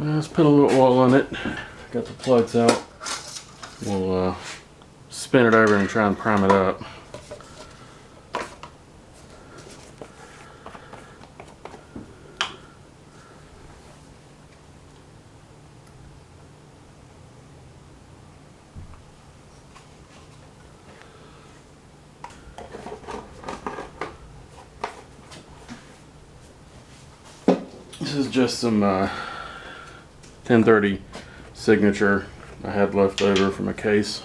Let's put a little oil in it. Got the plugs out. We'll spin it over and try and prime it up. This is just some 1030 signature I had left over from a case.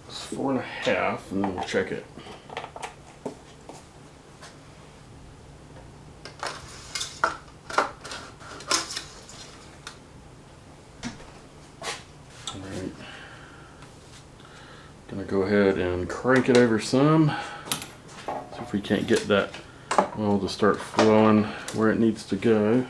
It's 4.5, and then we'll check it. Alright. Gonna go ahead and crank it over some. See if we can't get that oil to start flowing where it needs to go.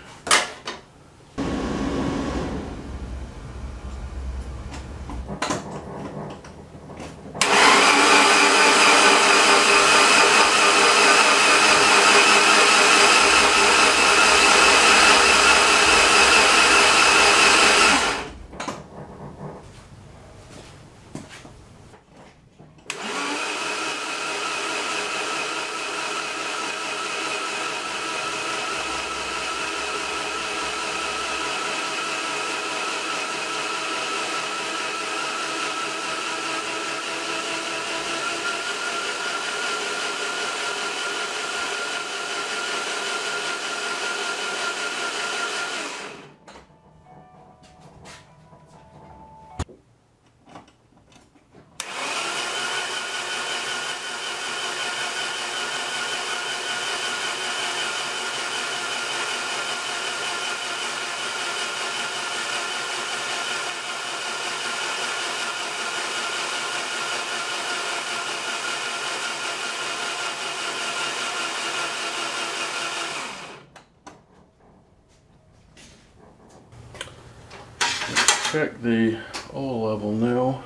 Check the oil level now.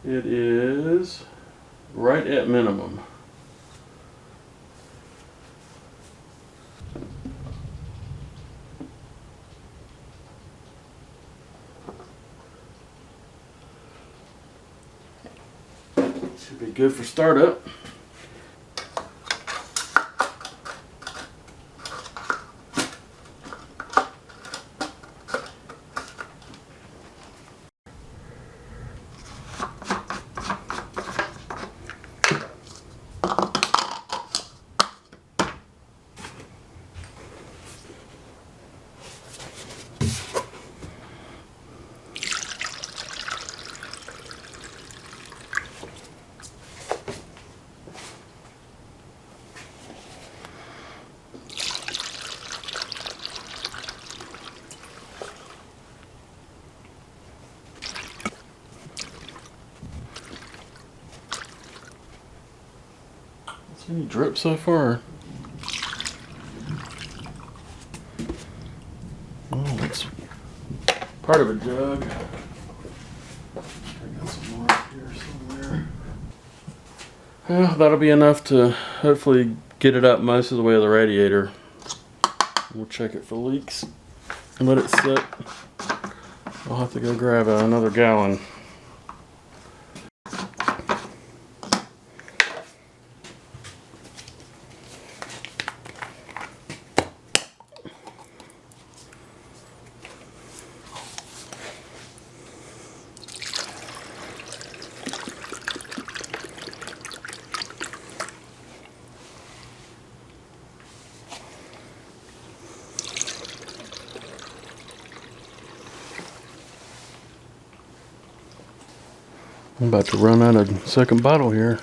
It is right at minimum. Should be good for startup. Any drip so far? Oh, that's part of a jug. I got some more up here somewhere. Well, that'll be enough to hopefully get it up most of the way to the radiator. We'll check it for leaks and let it sit. I'll have to go grab another gallon. I'm about to run out of second bottle here.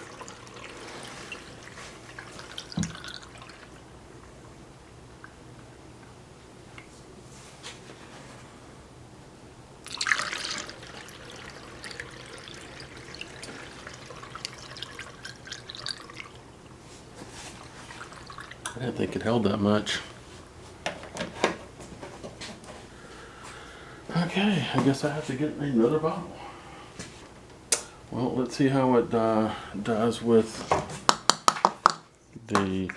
I didn't think it held that much. Okay, I guess I have to get another bottle. Well, let's see how it does with the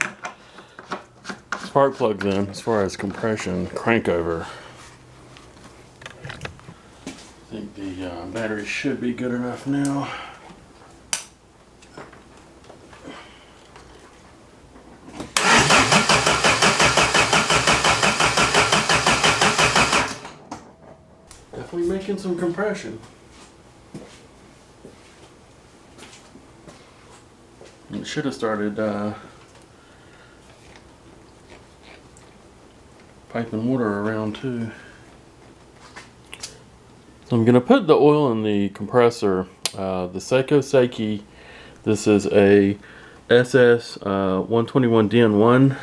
spark plugs in as far as compression crank over. I think the battery should be good enough now. Definitely making some compression. It should have started piping water around too. So I'm going to put the oil in the compressor. The Seiko Seiki. This is a SS 121DN1.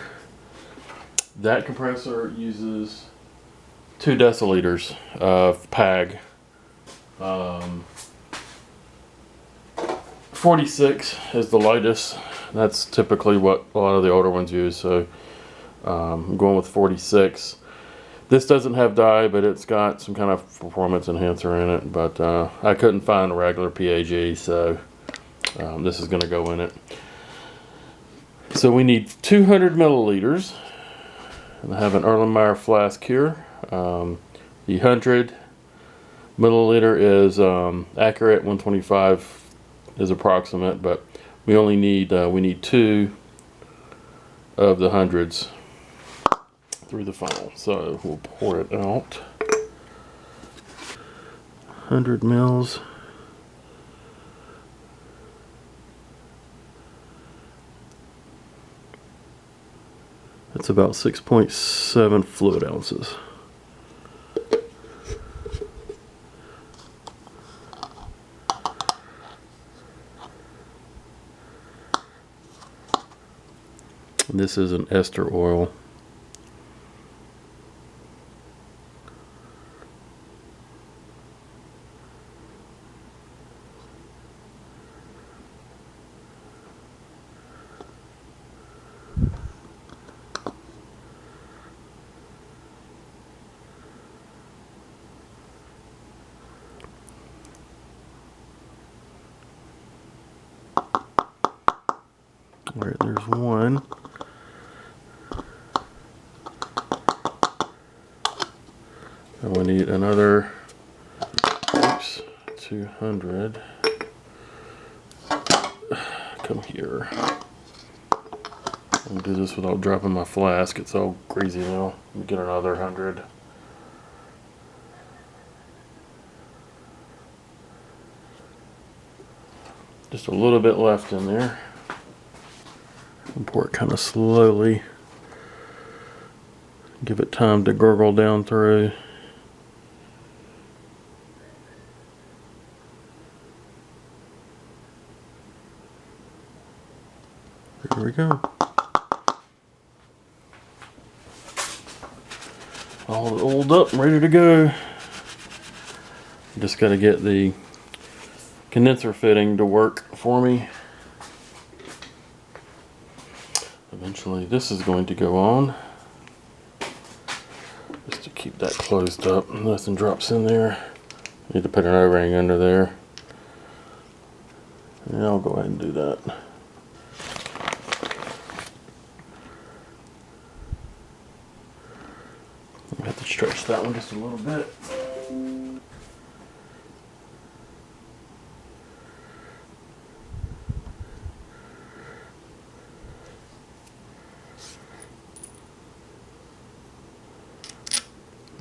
That compressor uses 2 deciliters of PAG. 46 is the lightest. That's typically what a lot of the older ones use, so I'm going with 46. This doesn't have dye, but it's got some kind of performance enhancer in it, but I couldn't find a regular PAG, so this is going to go in it. So we need 200 milliliters, and I have an Erlenmeyer flask here. The 100 milliliter is accurate, 125 is approximate, but we only need we need 2 of the hundreds through the funnel. So we'll pour it out. 100 mils. That's about 6.7 fluid ounces. This is an ester oil. All right, there's one. And we need another, 200. Come here. I'll do this without dropping my flask. It's all crazy now. Let me get another 100. Just a little bit left in there. And pour it kind of slowly. Give it time to gurgle down through. There we go. All oiled up and ready to go. Just got to get the condenser fitting to work for me. Eventually this is going to go on. Just to keep that closed up, nothing drops in there. Need to put an O-ring under there. And I'll go ahead and do that. I have to stretch that one just a little bit.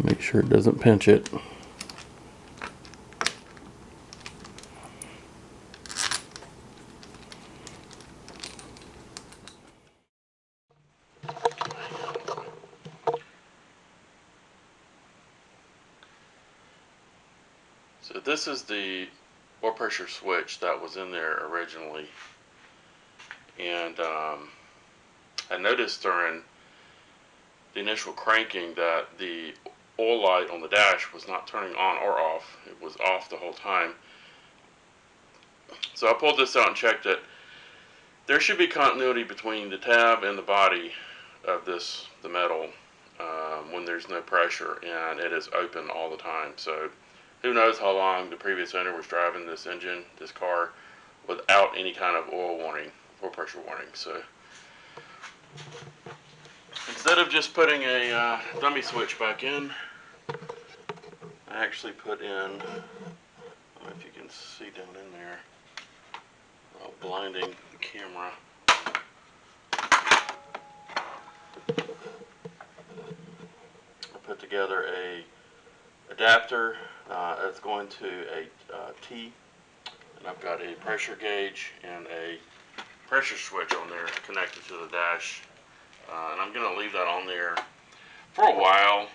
Make sure it doesn't pinch it. So this is the oil pressure switch that was in there originally. And I noticed during the initial cranking that the oil light on the dash was not turning on or off. It was off the whole time. So I pulled this out and checked it. There should be continuity between the tab and the body of the metal, when there's no pressure and it is open all the time. So who knows how long the previous owner was driving this engine, this car, without any kind of oil pressure warning. So instead of just putting a dummy switch back in, I actually put in, I don't know if you can see down in there, blinding the camera. I put together a adapter that's going to a T, and I've got a pressure gauge and a pressure switch on there connected to the dash, and I'm going to leave that on there for a while.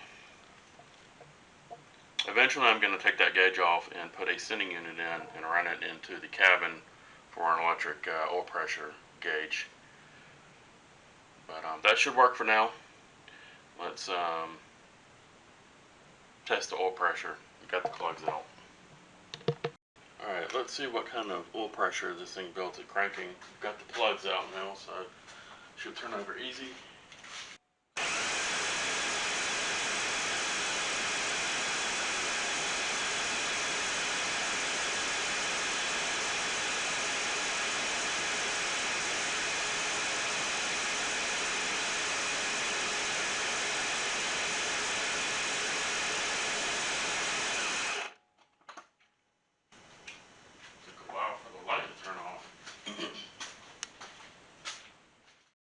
Eventually I'm going to take that gauge off and put a sending unit in and run it into the cabin for an electric oil pressure gauge. But that should work for now. Let's test the oil pressure. We got the plugs out. Alright, let's see what kind of oil pressure this thing built at cranking. We've got the plugs out now, so it should turn over easy.